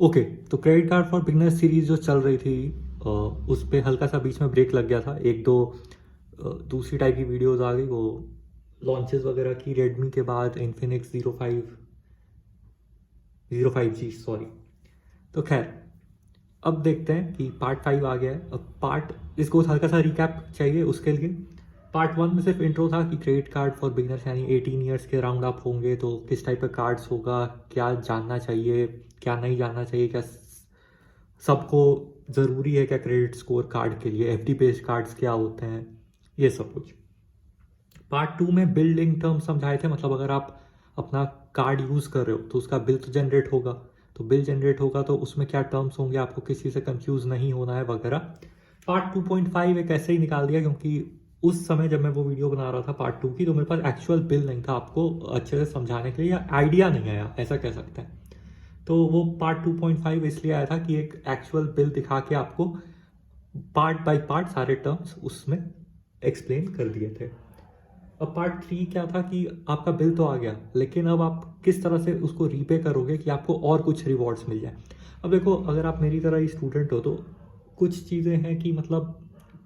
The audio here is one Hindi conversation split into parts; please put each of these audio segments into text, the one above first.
ओके, तो credit card for beginners series जो चल रही थी उस पे हल्का सा बीच में ब्रेक लग गया था। एक दो दूसरी टाइप की वीडियोस आ गई, वो लॉन्चेस वगैरह की रेडमी के बाद Infinix zero five G sorry. तो खैर, अब देखते हैं कि पार्ट 5 आ गया है। अब पार्ट इसको हल्का सा रिकैप चाहिए, उसके लिए पार्ट 1 में सिर्फ इंट्रो था कि क्रेडिट कार्ड फॉर बिगनर्स यानी 18 ईयर्स के राउंड अप होंगे तो किस टाइप का कार्ड्स होगा, क्या जानना चाहिए, क्या नहीं जानना चाहिए, क्या सबको ज़रूरी है, क्या क्रेडिट स्कोर कार्ड के लिए एफडी बेस्ड कार्ड्स क्या होते हैं, ये सब कुछ। पार्ट 2 में बिल्डिंग टर्म समझाए थे, मतलब अगर आप अपना कार्ड यूज़ कर रहे हो तो उसका बिल तो जनरेट होगा, तो बिल जनरेट होगा तो उसमें क्या टर्म्स होंगे, आपको किसी से कंफ्यूज नहीं होना है वगैरह। पार्ट 2.5 एक ऐसे ही निकाल दिया क्योंकि उस समय जब मैं वो वीडियो बना रहा था पार्ट 2 की, तो मेरे पास एक्चुअल बिल नहीं था आपको अच्छे से समझाने के लिए, या आइडिया नहीं आया ऐसा कह सकते हैं। तो वो पार्ट 2.5 इसलिए आया था कि एक एक्चुअल बिल दिखा के आपको पार्ट बाय पार्ट सारे टर्म्स उसमें एक्सप्लेन कर दिए थे। अब पार्ट 3 क्या था कि आपका बिल तो आ गया, लेकिन अब आप किस तरह से उसको रीपे करोगे कि आपको और कुछ रिवॉर्ड्स मिल जाए। अब देखो, अगर आप मेरी तरह ही स्टूडेंट हो तो कुछ चीज़ें हैं कि मतलब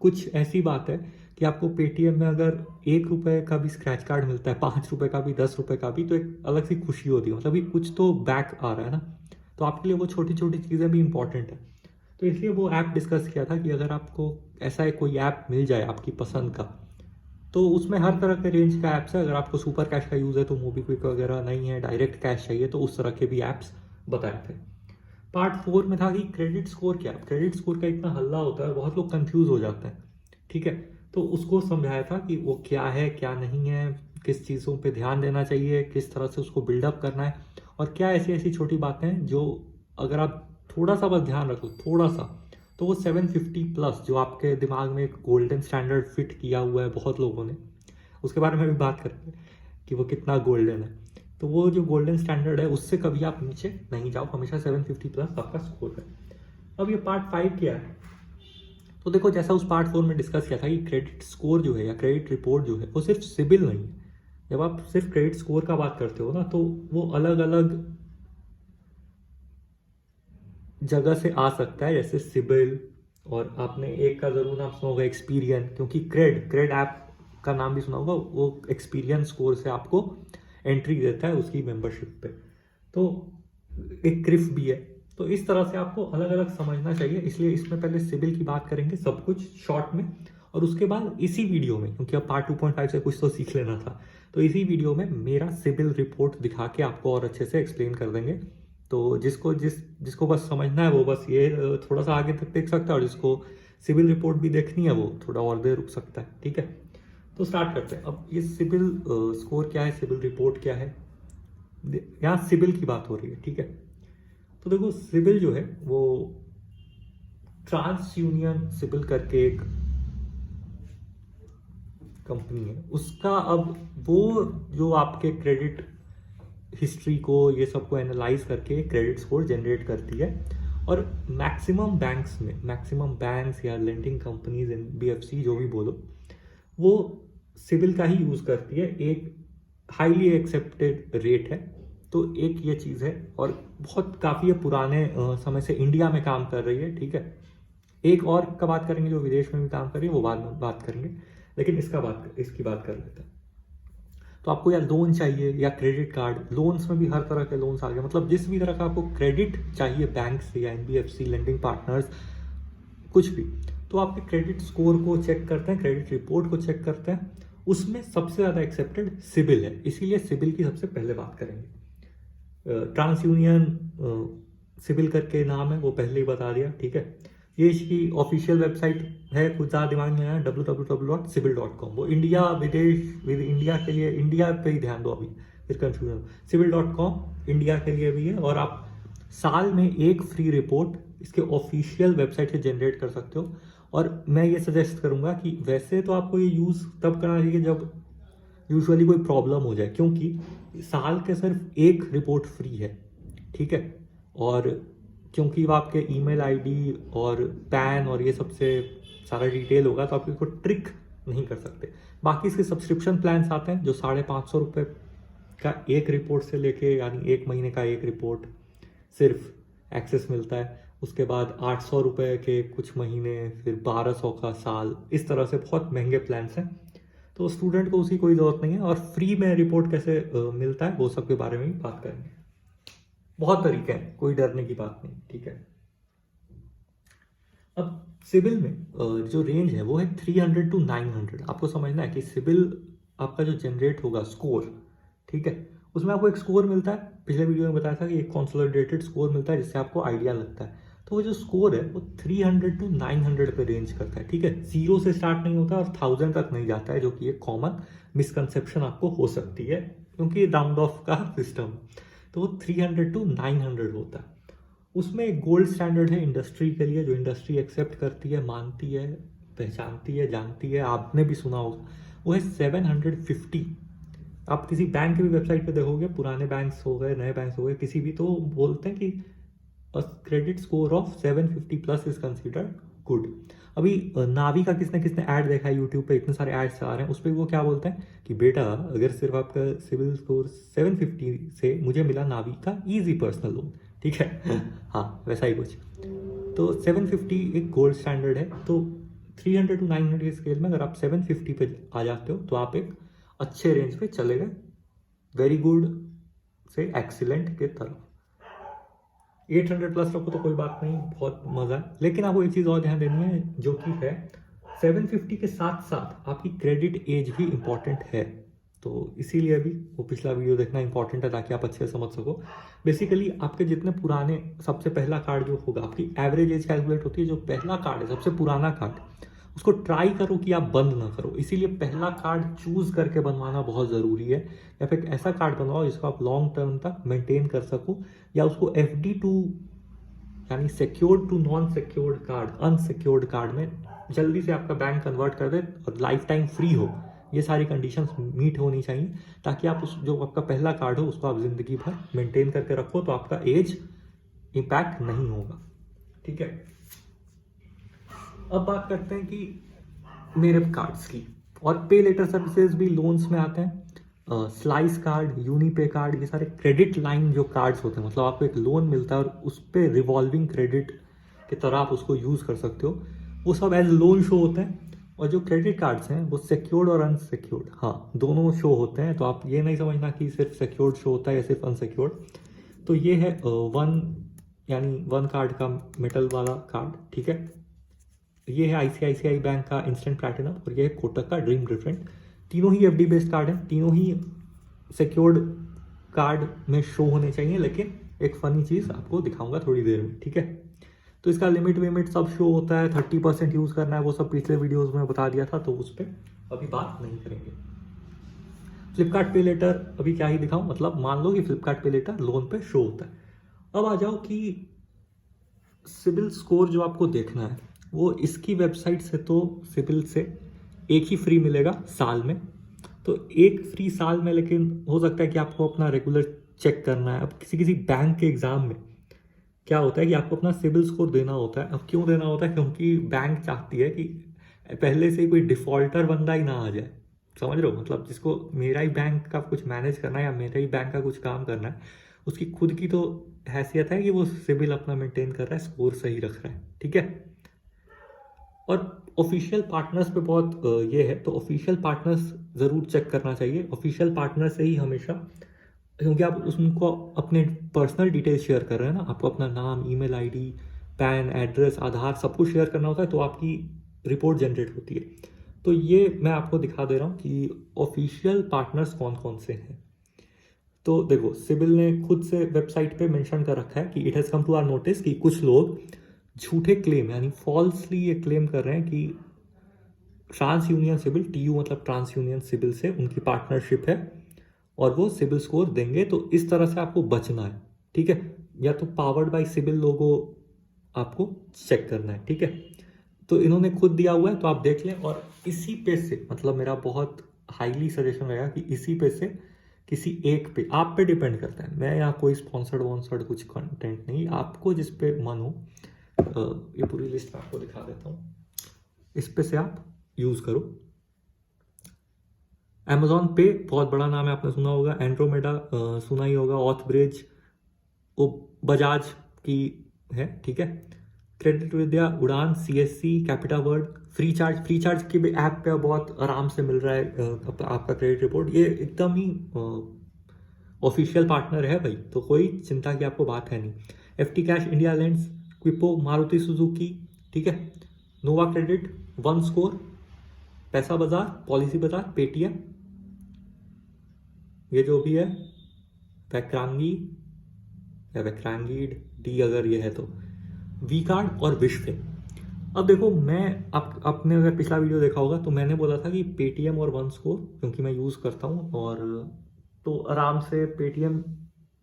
कुछ ऐसी बात है कि आपको पेटीएम में अगर 1 रुपये का भी स्क्रैच कार्ड मिलता है, 5 रुपये का भी, 10 रुपये का भी, तो एक अलग सी खुशी होती है, मतलब कि कुछ तो बैक आ रहा है ना। तो आपके लिए वो छोटी छोटी चीज़ें भी इंपॉर्टेंट है। तो इसलिए वो ऐप डिस्कस किया था कि अगर आपको ऐसा एक कोई ऐप मिल जाए आपकी पसंद का, तो उसमें हर तरह के रेंज का ऐप्स है। अगर आपको सुपर कैश का यूज़ है तो मोबीक्विक वगैरह नहीं है, डायरेक्ट कैश चाहिए तो उस तरह के भी ऐप्स बताए थे। पार्ट 4 में था कि क्रेडिट स्कोर क्या है। क्रेडिट स्कोर का इतना हल्ला होता है, बहुत लोग कंफ्यूज हो जाते हैं, ठीक है। तो उसको समझाया था कि वो क्या है क्या नहीं है, किस चीज़ों पे ध्यान देना चाहिए, किस तरह से उसको बिल्डअप करना है, और क्या ऐसी ऐसी छोटी बातें हैं जो अगर आप थोड़ा सा बस ध्यान रखो, थोड़ा सा, तो वो 750+ जो आपके दिमाग में एक गोल्डन स्टैंडर्ड फिट किया हुआ है बहुत लोगों ने, उसके बारे में भी बात करेंगे कि वो कितना गोल्डन है। तो वो जो गोल्डन स्टैंडर्ड है उससे कभी आप नीचे नहीं जाओ, हमेशा 750+ आपका स्कोर है। अब ये पार्ट 5 क्या है, तो देखो जैसा उस पार्ट 4 में डिस्कस किया था कि क्रेडिट स्कोर जो है या क्रेडिट रिपोर्ट जो है वो सिर्फ सिबिल नहीं है। जब आप सिर्फ क्रेडिट स्कोर का बात करते हो ना, तो वो अलग अलग जगह से आ सकता है, जैसे सिबिल, और आपने एक का जरूर नाम सुना होगा एक्सपीरियन, क्योंकि क्रेड क्रेड ऐप का नाम भी सुना होगा, वो एक्सपीरियंस स्कोर से आपको एंट्री देता है उसकी मेंबरशिप पे। तो एक क्रिफ भी है। तो इस तरह से आपको अलग अलग समझना चाहिए, इसलिए इसमें पहले सिबिल की बात करेंगे सब कुछ शॉर्ट में, और उसके बाद इसी वीडियो में, क्योंकि अब पार्ट 2.5 से कुछ तो सीख लेना था, तो इसी वीडियो में मेरा सिबिल रिपोर्ट दिखा के आपको और अच्छे से एक्सप्लेन कर देंगे। तो जिसको बस समझना है वो बस ये थोड़ा सा आगे तक देख सकता है, और जिसको सिविल रिपोर्ट भी देखनी है वो थोड़ा और देर रुक सकता है, ठीक है। तो स्टार्ट करते हैं। अब ये सिविल स्कोर क्या है, सिविल रिपोर्ट क्या है, यहाँ सिविल की बात हो रही है, ठीक है। तो देखो, सिविल जो है वो ट्रांस यूनियन सिविल करके एक कंपनी है, उसका अब वो जो आपके क्रेडिट हिस्ट्री को ये सबको एनालाइज करके क्रेडिट स्कोर जनरेट करती है। और मैक्सिमम बैंक्स या लेंडिंग कंपनीज इन बीएफसी जो भी बोलो, वो सिविल का ही यूज़ करती है, एक हाईली एक्सेप्टेड रेट है। तो एक ये चीज़ है, और बहुत काफ़ी पुराने समय से इंडिया में काम कर रही है, ठीक है। एक और का बात करेंगे जो विदेश में भी काम कर रही है, वो बाद में बात करेंगे, लेकिन इसकी बात कर लेते हैं। तो आपको या लोन चाहिए या क्रेडिट कार्ड, लोन्स में भी हर तरह के लोन्स आ गए, मतलब जिस भी तरह का आपको क्रेडिट चाहिए बैंक से या एनबीएफसी लेंडिंग पार्टनर्स कुछ भी, तो आपके क्रेडिट स्कोर को चेक करते हैं, क्रेडिट रिपोर्ट को चेक करते हैं। उसमें सबसे ज़्यादा एक्सेप्टेड सिबिल है, इसीलिए सिबिल की सबसे पहले बात करेंगे। ट्रांस यूनियन सिबिल करके नाम है, वो पहले ही बता दिया, ठीक है। ये इसकी ऑफिशियल वेबसाइट है, कुछ ज़्यादा दिमाग में आया, www.sibil.com। वो इंडिया इंडिया के लिए, इंडिया पे ही ध्यान दो अभी, फिर कंफ्यूजन। sibil.com इंडिया के लिए भी है, और आप साल में एक फ्री रिपोर्ट इसके ऑफिशियल वेबसाइट से जनरेट कर सकते हो। और मैं ये सजेस्ट करूंगा कि वैसे तो आपको ये यूज़ तब करना चाहिए जब यूजुअली कोई प्रॉब्लम हो जाए, क्योंकि साल के सिर्फ एक रिपोर्ट फ्री है, ठीक है। और क्योंकि वो आपके ईमेल आईडी और पैन और ये सबसे सारा डिटेल होगा, तो आप इसको ट्रिक नहीं कर सकते। बाकी इसके सब्सक्रिप्शन प्लान्स आते हैं जो 550 रुपये का एक रिपोर्ट से लेके, यानी 1 महीने का एक रिपोर्ट सिर्फ एक्सेस मिलता है, उसके बाद 800 रुपये के कुछ महीने, फिर 1200 का साल, इस तरह से बहुत महंगे प्लान्स हैं। तो स्टूडेंट को उसकी कोई ज़रूरत नहीं है। और फ्री में रिपोर्ट कैसे मिलता है वो सब के बारे में ही बात करेंगे। बहुत तरीके हैं, कोई डरने की बात नहीं, ठीक है। अब सिबिल में जो रेंज है वो है 300 to 900। आपको समझना है कि सिबिल आपका जो जनरेट होगा स्कोर, ठीक है, उसमें आपको एक स्कोर मिलता है। पिछले वीडियो में बताया था कि एक कंसोलिडेटेड स्कोर मिलता है जिससे आपको आइडिया लगता है। तो वो जो स्कोर है वो 300 to 900 पे रेंज करता है, ठीक है। 0 से स्टार्ट नहीं होता और 1000 तक नहीं जाता है, जो कि एक कॉमन मिसकंसेप्शन आपको हो सकती है क्योंकि राउंड ऑफ का सिस्टम। तो वो 300 to 900 होता है। उसमें एक गोल्ड स्टैंडर्ड है इंडस्ट्री के लिए, जो इंडस्ट्री एक्सेप्ट करती है, मानती है, पहचानती है, जानती है, आपने भी सुना होगा, वो है 750। आप किसी बैंक की भी वेबसाइट पे देखोगे, पुराने बैंक्स हो गए, नए बैंक्स हो गए, किसी भी, तो बोलते हैं कि credit score of 750 plus is considered good. अभी नावी का किसने किसने ऐड देखा है यूट्यूब पे, इतने सारे एड्स आ रहे हैं, उस पर वो क्या बोलते हैं कि बेटा अगर सिर्फ आपका सिविल स्कोर 750 से मुझे मिला नावी का इजी पर्सनल लोन, ठीक है। हाँ, वैसा ही कुछ। तो 750 एक गोल्ड स्टैंडर्ड है। तो 300 to 900 के स्केल में अगर आप 750 पे आ जाते हो तो आप एक अच्छे रेंज पे चले गए, वेरी गुड से एक्सीलेंट के तरफ। 800 प्लस रखो तो कोई बात नहीं, बहुत मज़ा है। लेकिन आपको एक चीज़ और ध्यान देनी है, जो कि है 750 के साथ साथ आपकी क्रेडिट एज भी इंपॉर्टेंट है। तो इसीलिए भी वो पिछला वीडियो देखना इंपॉर्टेंट है ताकि आप अच्छे से समझ सको। बेसिकली आपके जितने पुराने, सबसे पहला कार्ड जो होगा, आपकी एवरेज एज कैलकुलेट होती है, जो पहला कार्ड है, सबसे पुराना कार्ड, उसको ट्राई करो कि आप बंद ना करो। इसीलिए पहला कार्ड चूज करके बनवाना बहुत ज़रूरी है। या फिर ऐसा कार्ड बनवाओ जिसको आप लॉन्ग टर्म तक मेंटेन कर सको, या उसको FD टू यानी secured to non secured card, unsecured card में जल्दी से आपका बैंक कन्वर्ट कर दे और लाइफ टाइम फ्री हो। ये सारी कंडीशंस मीट होनी चाहिए ताकि आप उस जो आपका पहला कार्ड हो उसको आप जिंदगी भर मेंटेन करके रखो, तो आपका एज इम्पैक्ट नहीं होगा, ठीक है। अब बात करते हैं कि मेरे कार्ड्स की, और पे लेटर सर्विसेज भी लोन्स में आते हैं। स्लाइस कार्ड, यूनिपे कार्ड, ये सारे क्रेडिट लाइन जो कार्ड्स होते हैं, मतलब आपको एक लोन मिलता है और उस पर रिवॉल्विंग क्रेडिट की तरह आप उसको यूज़ कर सकते हो, वो सब एज लोन शो होते हैं। और जो क्रेडिट कार्ड्स हैं वो सिक्योर्ड और अनसिक्योर्ड, हाँ, दोनों शो होते हैं। तो आप ये नहीं समझना कि सिर्फ सिक्योर्ड शो होता है या सिर्फ अनसिक्योर्ड। तो ये है वन कार्ड का मेटल वाला कार्ड, ठीक है। ये है ICICI बैंक का इंस्टेंट प्लैटिनम और ये है कोटक का ड्रीम डिफरेंट। तीनों ही FD बेस्ड कार्ड हैं, तीनों ही सिक्योर्ड कार्ड में शो होने चाहिए। लेकिन एक फनी चीज़ आपको दिखाऊंगा थोड़ी देर में, ठीक है। तो इसका लिमिट विमिट सब शो होता है, 30% यूज़ करना है, वो सब पिछले वीडियोज़ में बता दिया था, तो उस पर अभी बात नहीं करेंगे। फ्लिपकार्ट पे लेटर अभी क्या ही दिखाऊं, मतलब मान लो कि फ्लिपकार्ट पे लेटर लोन पे शो होता है। अब आ जाओ कि सिबिल स्कोर जो आपको देखना है वो इसकी वेबसाइट से, तो सिबिल से एक ही फ्री मिलेगा साल में। तो एक फ्री साल में, लेकिन हो सकता है कि आपको अपना रेगुलर चेक करना है। अब किसी किसी बैंक के एग्जाम में क्या होता है कि आपको अपना सिबिल स्कोर देना होता है। अब क्यों देना होता है? क्योंकि बैंक चाहती है कि पहले से ही कोई डिफॉल्टर बंदा ही ना आ जाए, समझ रहे हो, मतलब जिसको मेरा ही बैंक का कुछ मैनेज करना है या मेरा ही बैंक का कुछ काम करना है, उसकी खुद की तो हैसियत है कि वो सिबिल अपना मेंटेन कर रहा है, स्कोर सही रख रहा है, ठीक है। और ऑफिशियल पार्टनर्स पे बहुत ये है, तो ऑफिशियल पार्टनर्स ज़रूर चेक करना चाहिए। ऑफिशियल पार्टनर से ही हमेशा, क्योंकि आप उसको अपने पर्सनल डिटेल्स शेयर कर रहे हैं ना, आपको अपना नाम, ईमेल आईडी, पैन, एड्रेस, आधार सब कुछ शेयर करना होता है, तो आपकी रिपोर्ट जनरेट होती है। तो ये मैं आपको दिखा दे रहा हूँ कि ऑफिशियल पार्टनर्स कौन कौन से हैं। तो देखो, सिबिल ने खुद से वेबसाइट पे मेंशन कर रखा है कि it has come to our notice कि कुछ लोग झूठे क्लेम यानी फॉल्सली ये क्लेम कर रहे हैं कि ट्रांस यूनियन सिबिल, TU मतलब ट्रांस यूनियन सिबिल से उनकी पार्टनरशिप है और वो सिबिल स्कोर देंगे। तो इस तरह से आपको बचना है, ठीक है। या तो पावर्ड बाय सिबिल लोगो आपको चेक करना है, ठीक है। तो इन्होंने खुद दिया हुआ है, तो आप देख लें। और इसी पे से, मतलब मेरा बहुत हाईली सजेशन रहेगा कि इसी पे से किसी एक पे, आप पे डिपेंड करता है। मैं यहाँ कोई स्पॉन्सर्ड वॉन्सर्ड कुछ कंटेंट नहीं, आपको जिस पे मन हो, ये पूरी लिस्ट मैं आपको दिखा देता हूँ, इस पे से आप यूज़ करो। Amazon पे बहुत बड़ा नाम है, आपने सुना होगा। एंड्रोमेडा सुना ही होगा, ऑथब्रिज, वो बजाज की है, ठीक है। क्रेडिट विद्या, उड़ान, CSC, capita world, free charge की भी ऐप पे बहुत आराम से मिल रहा है आपका क्रेडिट रिपोर्ट। ये एकदम ही ऑफिशियल पार्टनर है भाई, तो कोई चिंता की आपको बात है नहीं। FT cash, India lands, Quippo, Maruti Suzuki, ठीक है, नोवा क्रेडिट, वन स्कोर, पैसा बाजार, पॉलिसी बाजार, पेटीएम, ये जो भी है, वैक्रांगी या वैक्रांगीड डी अगर ये है तो, वी कार्ड और विश पे। अब देखो, मैं आपने अगर पिछला वीडियो देखा होगा तो मैंने बोला था कि पेटीएम और वन स्कोर क्योंकि मैं यूज़ करता हूँ, और तो आराम से पेटीएम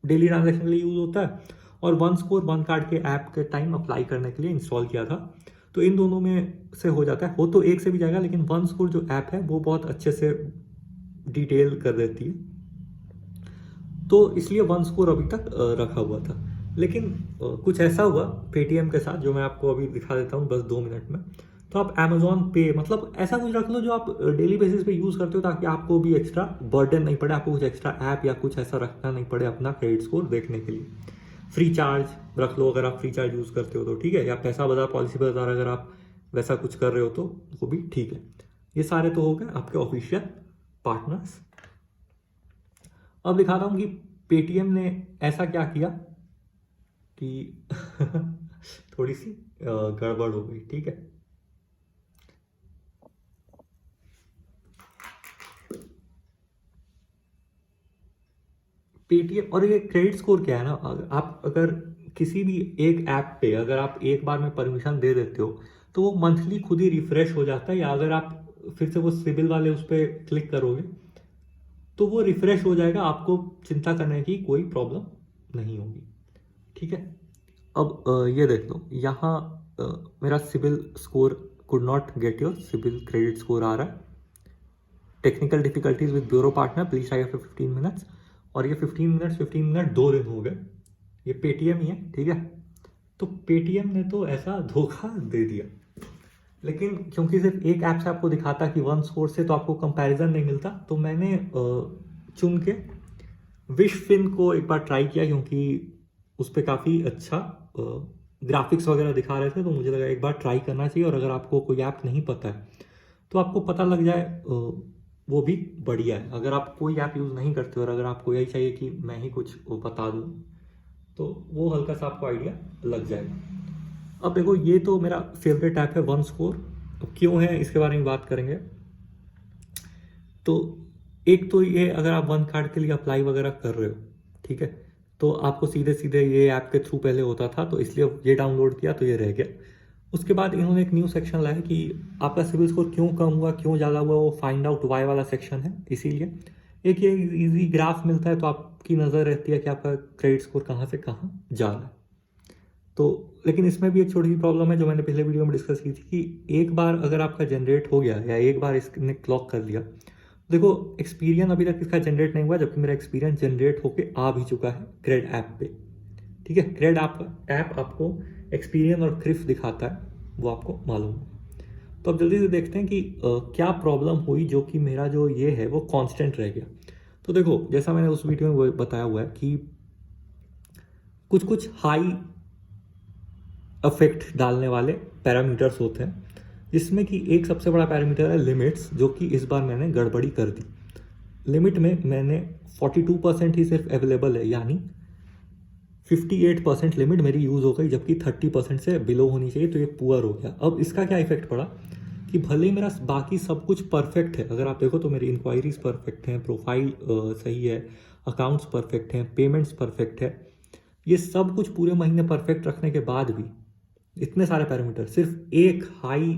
डेली ट्रांजेक्शन के लिए यूज़ होता है, और वन स्कोर वन कार्ड के ऐप के टाइम अप्लाई करने के लिए इंस्टॉल किया था। तो इन दोनों में से हो जाता है, हो तो एक से भी जाएगा, लेकिन वन स्कोर जो ऐप है वो बहुत अच्छे से डिटेल कर देती है, तो इसलिए वन स्कोर अभी तक रखा हुआ था। लेकिन कुछ ऐसा हुआ पेटीएम के साथ जो मैं आपको अभी दिखा देता हूँ बस 2 मिनट में। तो आप अमेजॉन पे, मतलब ऐसा कुछ रख लो जो आप डेली बेसिस पे यूज़ करते हो, ताकि आपको भी एक्स्ट्रा बर्डन नहीं पड़े, आपको कुछ एक्स्ट्रा ऐप या कुछ ऐसा रखना नहीं पड़े अपना क्रेडिट स्कोर देखने के लिए। फ्री चार्ज रख लो अगर आप फ्री चार्ज यूज़ करते हो तो, ठीक है, या पैसा बाजार, पॉलिसी बाजार अगर आप वैसा कुछ कर रहे हो तो वो भी ठीक है। ये सारे तो हो गए आपके ऑफिशियल पार्टनर्स। अब दिखाता हूँ कि पेटीएम ने ऐसा क्या किया कि थोड़ी सी गड़बड़ हो गई, ठीक है। पेटीएम, और ये क्रेडिट स्कोर क्या है ना, आप अगर किसी भी एक ऐप पे अगर आप एक बार में परमिशन दे देते हो तो वो मंथली खुद ही रिफ्रेश हो जाता है, या अगर आप फिर से वो सिबिल वाले उस पर क्लिक करोगे तो वो रिफ्रेश हो जाएगा, आपको चिंता करने की कोई प्रॉब्लम नहीं होगी, ठीक है। अब ये देख लो, यहाँ मेरा CIBIL score could not get your CIBIL credit score आ रहा है। Technical difficulties with bureau partner, please try after 15 minutes. और ये 15 मिनट 2 दिन हो गए। ये पेटीएम ही है, ठीक है। तो पेटीएम ने तो ऐसा धोखा दे दिया, लेकिन क्योंकि सिर्फ एक ऐप से आपको दिखाता कि वन स्कोर से तो आपको कंपैरिजन नहीं मिलता, तो मैंने चुन के विश फिन को एक बार ट्राई किया, क्योंकि उस पर काफ़ी अच्छा ग्राफिक्स वगैरह दिखा रहे थे, तो मुझे लगा एक बार ट्राई करना चाहिए। और अगर आपको कोई ऐप नहीं पता है तो आपको पता लग जाए, वो भी बढ़िया है। अगर आप कोई ऐप यूज़ नहीं करते और अगर आपको यही चाहिए कि मैं ही कुछ वो बता दूँ, तो वो हल्का सा आपको आइडिया लग जाएगा। अब देखो, ये तो मेरा फेवरेट ऐप है वन स्कोर। अब क्यों है इसके बारे में बात करेंगे। तो एक तो ये, अगर आप वन कार्ड के लिए अप्लाई वगैरह कर रहे हो, ठीक है, तो आपको सीधे सीधे ये ऐप के थ्रू पहले होता था, तो इसलिए ये डाउनलोड किया तो ये रह गया। उसके बाद इन्होंने एक न्यू सेक्शन लाया कि आपका सिबिल स्कोर क्यों कम हुआ, क्यों ज़्यादा हुआ, वो फाइंड आउट वाई वाला सेक्शन है। इसीलिए एक ये इजी ग्राफ मिलता है, तो आपकी नज़र रहती है कि आपका क्रेडिट स्कोर कहाँ से कहाँ जा रहा है। तो लेकिन इसमें भी एक छोटी सी प्रॉब्लम है जो मैंने पिछले वीडियो में डिस्कस की थी, कि एक बार अगर आपका जनरेट हो गया या एक बार इसने क्लॉक कर लिया, देखो एक्सपीरियंस अभी तक इसका जनरेट नहीं हुआ, जबकि मेरा एक्सपीरियंस जनरेट होके आ भी चुका है क्रेड ऐप पे, ठीक है। क्रेड ऐप आपको एक्सपीरियंस और क्रिफ दिखाता है, वो आपको मालूम है। तो अब जल्दी से देखते हैं कि क्या प्रॉब्लम हुई जो कि मेरा जो ये है वो कांस्टेंट रह गया। तो देखो, जैसा मैंने उस वीडियो में बताया हुआ है कि कुछ कुछ हाई इफेक्ट डालने वाले पैरामीटर्स होते हैं, जिसमें कि एक सबसे बड़ा पैरामीटर है लिमिट्स, जो कि इस बार मैंने गड़बड़ी कर दी। लिमिट में मैंने 42% ही सिर्फ अवेलेबल है, यानी 58% लिमिट मेरी यूज़ हो गई, जबकि 30% से बिलो होनी चाहिए, तो ये पुअर हो गया। अब इसका क्या इफेक्ट पड़ा कि भले ही मेरा बाकी सब कुछ परफेक्ट है, अगर आप देखो तो मेरी इंक्वायरीज परफेक्ट हैं, प्रोफाइल सही है, अकाउंट्स परफेक्ट हैं, पेमेंट्स परफेक्ट है, ये सब कुछ पूरे महीने परफेक्ट रखने के बाद भी इतने सारे पैरामीटर, सिर्फ एक हाई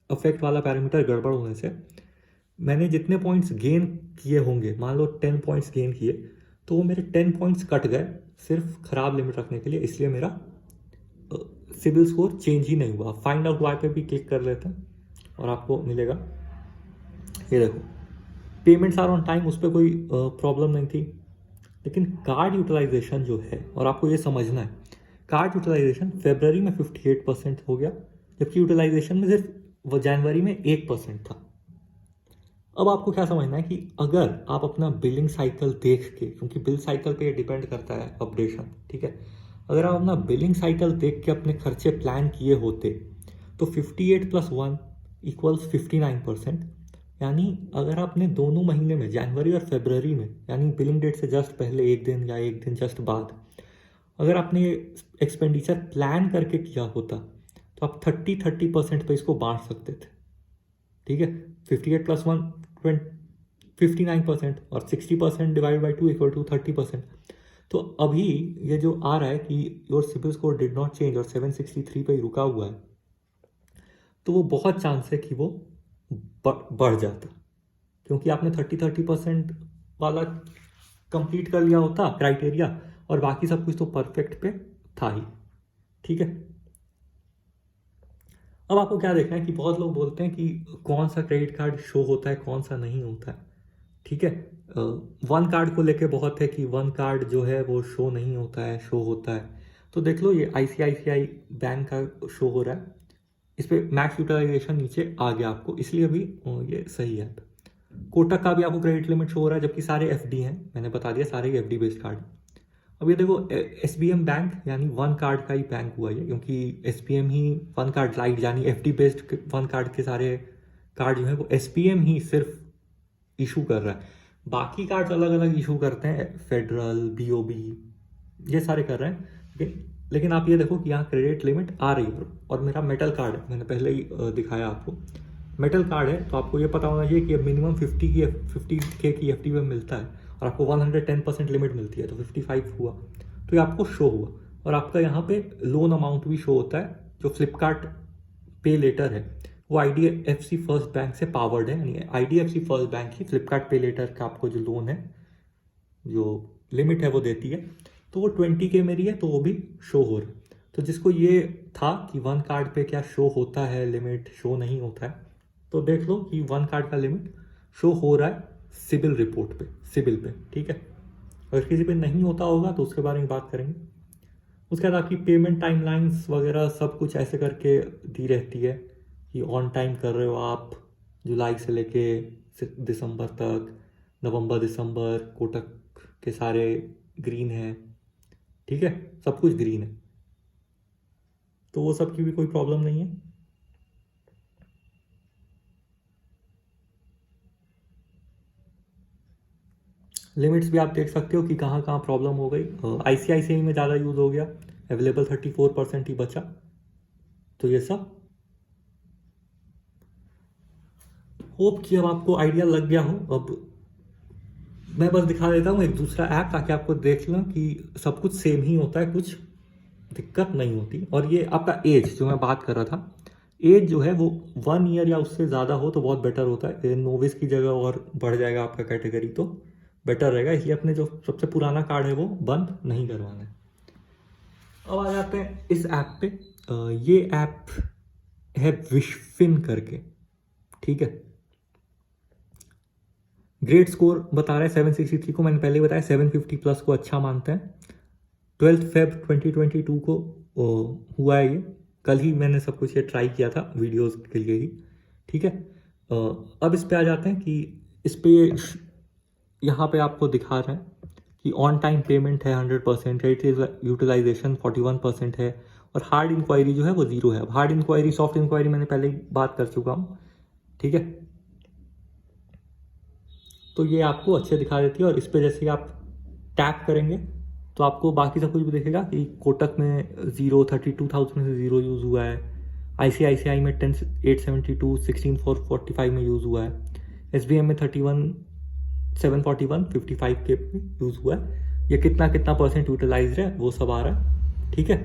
इफेक्ट वाला पैरामीटर गड़बड़ होने से मैंने जितने पॉइंट्स गेन किए होंगे, मान लो 10 पॉइंट्स गेन किए, तो वो मेरे 10 पॉइंट्स कट गए सिर्फ खराब लिमिट रखने के लिए। इसलिए मेरा सिबिल स्कोर चेंज ही नहीं हुआ। फाइंड आउट वाई पे भी क्लिक कर लेते हैं और आपको मिलेगा, ये देखो, पेमेंट्स आर ऑन टाइम, उस पर कोई प्रॉब्लम नहीं थी। लेकिन कार्ड यूटिलाइजेशन जो है, और आपको ये समझना है, कार्ड यूटिलाइजेशन फरवरी में 58% हो गया, जबकि यूटिलाइजेशन में सिर्फ वो जनवरी में 1% था। अब आपको क्या समझना है कि अगर आप अपना बिलिंग साइकिल देख के, क्योंकि बिल साइकिल पे डिपेंड करता है अपडेशन, ठीक है, अगर आप अपना बिलिंग साइकिल देख के अपने खर्चे प्लान किए होते तो 58+1 = 59%। यानी अगर आपने दोनों महीने में, जनवरी और फरवरी में, यानी बिलिंग डेट से जस्ट पहले एक दिन या एक दिन जस्ट बाद, अगर आपने एक्सपेंडिचर प्लान करके किया होता तो आप 30% पे इसको बांट सकते थे। ठीक है, 58+1 59% और 60% डिवाइड बाई 2 = 30%। तो अभी ये जो आ रहा है कि your CIBIL score did not change और 763 पे ही रुका हुआ है, तो वो बहुत चांस है कि वो बढ़ जाता, क्योंकि आपने 30% वाला कंप्लीट कर लिया होता क्राइटेरिया, और बाकी सब कुछ तो परफेक्ट पे था ही। ठीक है, अब आपको क्या देखना है कि बहुत लोग बोलते हैं कि कौन सा क्रेडिट कार्ड शो होता है, कौन सा नहीं होता है। ठीक है, वन कार्ड को लेके बहुत है कि वन कार्ड जो है वो शो नहीं होता है, शो होता है। तो देख लो, ये ICICI बैंक का शो हो रहा है, इस पर मैक्स यूटिलाइजेशन नीचे आ गया आपको, इसलिए अभी ये सही है। कोटक का भी आपको क्रेडिट लिमिट शो हो रहा है, जबकि सारे FD हैं, मैंने बता दिया सारे FD बेस्ड कार्ड। अब ये देखो, SBM बैंक यानी वन कार्ड का ही बैंक हुआ ये, क्योंकि SBM ही वन कार्ड लाइट यानी FD बेस्ड वन कार्ड के सारे कार्ड जो है वो SBM ही सिर्फ इशू कर रहा है। बाकी कार्ड अलग अलग इशू करते हैं, फेडरल, BOB, ये सारे कर रहे हैं। लेकिन आप ये देखो कि यहाँ क्रेडिट लिमिट आ रही है, और मेरा मेटल कार्ड है, मैंने पहले ही दिखाया आपको, मेटल कार्ड है। तो आपको ये पता होना चाहिए कि मिनिमम 50K की FD में मिलता है, और आपको 110% लिमिट मिलती है, तो 55 हुआ, तो ये आपको शो हुआ। और आपका यहाँ पे लोन अमाउंट भी शो होता है, जो फ्लिपकार्ट पे लेटर है वो IDFC फर्स्ट बैंक से पावर्ड है, यानी IDFC फर्स्ट बैंक ही फ्लिपकार्ट पे लेटर का आपको जो लोन है, जो लिमिट है वो देती है। तो वो 20K मेरी है, तो वो भी शो हो रहा है। तो जिसको ये था कि वन कार्ड पे क्या शो होता है लिमिट, शो नहीं होता है, तो देख लो कि वन कार्ड का लिमिट शो हो रहा है सिबिल रिपोर्ट पे, सिबिल पे। ठीक है, अगर किसी पे नहीं होता होगा तो उसके बारे में बात करेंगे। उसके बाद आपकी पेमेंट टाइमलाइंस वगैरह सब कुछ ऐसे करके दी रहती है कि ऑन टाइम कर रहे हो आप, जुलाई से लेके दिसंबर तक, नवंबर दिसंबर कोटक के सारे ग्रीन है। ठीक है, सब कुछ ग्रीन है, तो वो सब की भी कोई प्रॉब्लम नहीं है। लिमिट्स भी आप देख सकते हो कि कहाँ कहाँ प्रॉब्लम हो गई। ICICI में ज़्यादा यूज़ हो गया, अवेलेबल 34% ही बचा। तो ये सब होप कि अब आपको आइडिया लग गया हो। अब मैं बस दिखा देता हूँ एक दूसरा ऐप, ताकि आपको देख लो कि सब कुछ सेम ही होता है, कुछ दिक्कत नहीं होती। और ये आपका एज जो मैं बात कर रहा था, एज जो है वो 1 ईयर या उससे ज़्यादा हो तो बहुत बेटर होता है। नोविस की जगह और बढ़ जाएगा आपका कैटेगरी, तो बेटर रहेगा। इसलिए अपने जो सबसे पुराना कार्ड है वो बंद नहीं करवाना है। अब आ जाते हैं इस ऐप पे। ये ऐप है विशफिन करके। ठीक है, ग्रेड स्कोर बता रहा है 763 को, मैंने पहले ही बताया 750+ को अच्छा मानते हैं। 12 Feb 2022 को हुआ है ये, कल ही मैंने सब कुछ ये ट्राई किया था वीडियोस के लिए ही। ठीक है, अब इस पे आ जाते हैं कि इस पे यहाँ पे आपको दिखा रहे हैं कि ऑन टाइम पेमेंट है 100%, क्रेडिट यूटिलाइजेशन 41% है, और हार्ड इंक्वायरी जो है वो 0 है। अब हार्ड इंक्वायरी, सॉफ्ट इंक्वायरी मैंने पहले ही बात कर चुका हूँ। ठीक है, तो ये आपको अच्छे दिखा देती है। और इस पर जैसे ही आप टैप करेंगे तो आपको बाकी सब कुछ भी दिखेगा कि कोटक में 32,000 में से 0 यूज़ हुआ है, ICICI में 10,872 16,445 में यूज़ हुआ है, SBM में 31,741 55K पे यूज़ हुआ है। ये कितना कितना परसेंट यूटिलाइज है वो सब आ रहा है। ठीक है,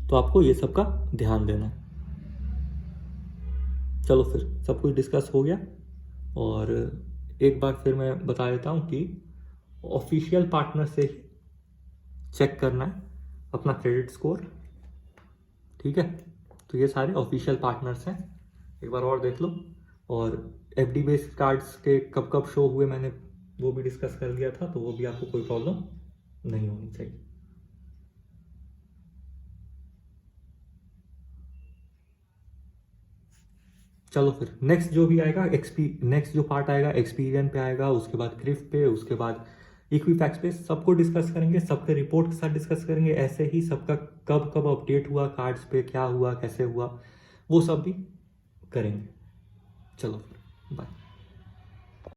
तो आपको ये सब का ध्यान देना है। चलो फिर सब कुछ डिस्कस हो गया, और एक बार फिर मैं बता देता हूँ कि ऑफिशियल पार्टनर से ही चेक करना है अपना क्रेडिट स्कोर। ठीक है, तो ये सारे ऑफिशियल पार्टनर्स हैं, एक बार और देख लो। और FD बेस्ड कार्ड्स के कब कब शो हुए मैंने वो भी डिस्कस कर लिया था, तो वो भी आपको कोई प्रॉब्लम नहीं होनी चाहिए। चलो फिर नेक्स्ट जो भी आएगा नेक्स्ट जो पार्ट आएगा एक्सपीरियन पे आएगा, उसके बाद क्रिफ पे, उसके बाद इक्विफैक्स पे सबको डिस्कस करेंगे, सबके रिपोर्ट के साथ डिस्कस करेंगे, ऐसे ही सबका कब कब अपडेट हुआ कार्ड्स पे, क्या हुआ, कैसे हुआ, वो सब भी करेंगे। चलो फिर बाय।